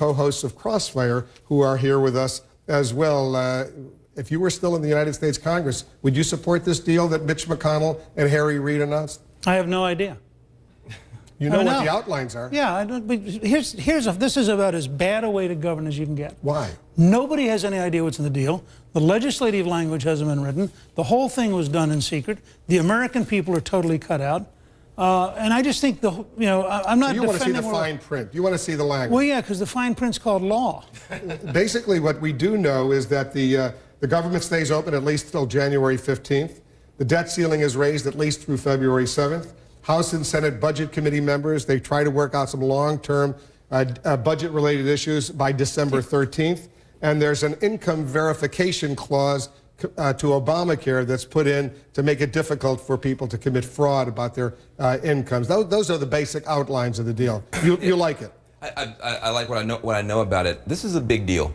co-hosts of Crossfire, who are here with us as well. If you were still in the United States Congress, would you support this deal that Mitch McConnell and Harry Reid announced? I have no idea. You know what the outlines are. Yeah, I don't, but this is about as bad a way to govern as you can get. Why? Nobody has any idea what's in the deal. The legislative language hasn't been written. The whole thing was done in secret. The American people are totally cut out. And I just think I'm not. So you want to see the fine print. You want to see the language. Well, yeah, because the fine print's called law. Basically, what we do know is that the government stays open at least till January 15th. The debt ceiling is raised at least through February 7th. House and Senate Budget Committee members, they try to work out some long-term budget-related issues by December 13th. And there's an income verification clause to Obamacare that's put in to make it difficult for people to commit fraud about their incomes. Those are the basic outlines of the deal. You like it? I like what I know about it. This is a big deal.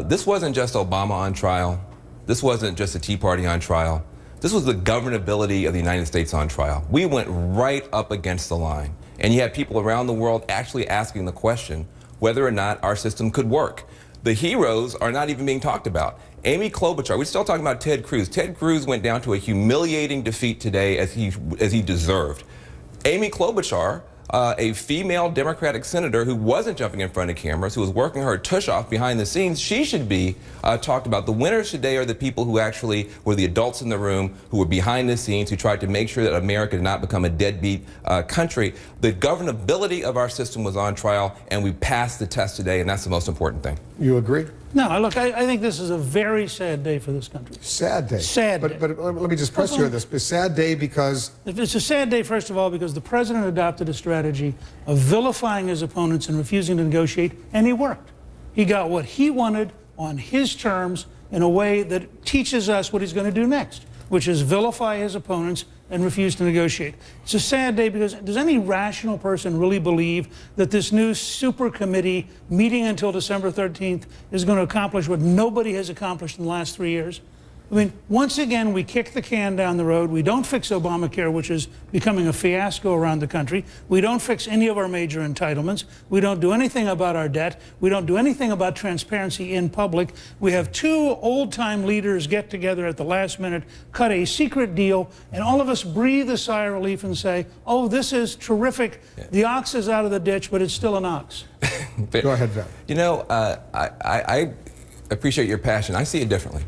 This wasn't just Obama on trial. This wasn't just the Tea Party on trial. This was the governability of the United States on trial. We went right up against the line. And you had people around the world actually asking the question whether or not our system could work. The heroes are not even being talked about. Amy Klobuchar, we're still talking about Ted Cruz. Ted Cruz went down to a humiliating defeat today as he deserved. Amy Klobuchar, a female Democratic senator who wasn't jumping in front of cameras, who was working her tush off behind the scenes, she should be talked about. The winners today are the people who actually were the adults in the room, who were behind the scenes, who tried to make sure that America did not become a deadbeat country. The governability of our system was on trial, and we passed the test today, and that's the most important thing. You agree? No, look, I think this is a very sad day for this country. Sad day. Sad day. But let me just press you on this. A sad day because... It's a sad day, first of all, because the president adopted a strategy of vilifying his opponents and refusing to negotiate, and he worked. He got what he wanted on his terms in a way that teaches us what he's going to do next, which is vilify his opponents and refuse to negotiate. It's a sad day because does any rational person really believe that this new super committee meeting until December 13th is going to accomplish what nobody has accomplished in the last 3 years? I mean, once again, we kick the can down the road. We don't fix Obamacare, which is becoming a fiasco around the country. We don't fix any of our major entitlements. We don't do anything about our debt. We don't do anything about transparency in public. We have two old-time leaders get together at the last minute, cut a secret deal, and all of us breathe a sigh of relief and say, oh, this is terrific. Yeah. The ox is out of the ditch, but it's still an ox. Go ahead, Val. You know, I appreciate your passion. I see it differently.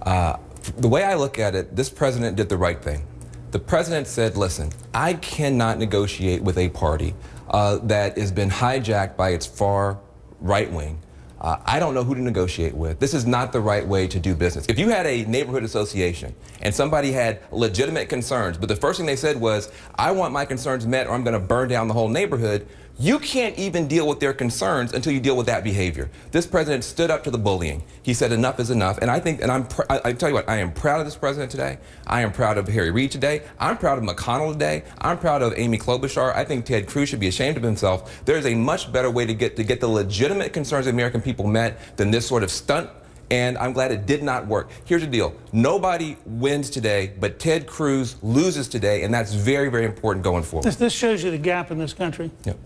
The way I look at it, this president did the right thing. The president said, listen, I cannot negotiate with a party that has been hijacked by its far right wing. I don't know who to negotiate with. This is not the right way to do business. If you had a neighborhood association and somebody had legitimate concerns, but the first thing they said was, I want my concerns met or I'm going to burn down the whole neighborhood, you can't even deal with their concerns until you deal with that behavior. This president stood up to the bullying. He said enough is enough. And I think, and I tell you what, I am proud of this president today. I am proud of Harry Reid today. I'm proud of McConnell today. I'm proud of Amy Klobuchar. I think Ted Cruz should be ashamed of himself. There's a much better way to get the legitimate concerns of the American people met than this sort of stunt. And I'm glad it did not work. Here's the deal. Nobody wins today, but Ted Cruz loses today, and that's very, very important going forward. This shows you the gap in this country. Yep.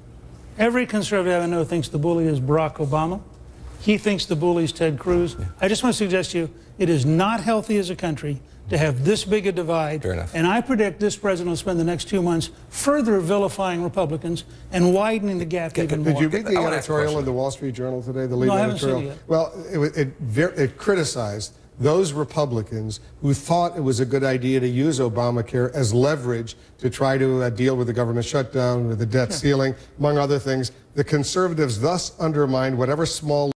Every conservative I know thinks the bully is Barack Obama. He thinks the bully is Ted Cruz. Yeah. I just want to suggest to you, it is not healthy as a country to have this big a divide. Fair enough. And I predict this president will spend the next 2 months further vilifying Republicans and widening the gap even more. Did you read the editorial in the Wall Street Journal today, the lead editorial? Seen it yet. Well, it criticized those Republicans who thought it was a good idea to use Obamacare as leverage to try to deal with the government shutdown, with the debt ceiling, among other things. The conservatives thus undermined whatever small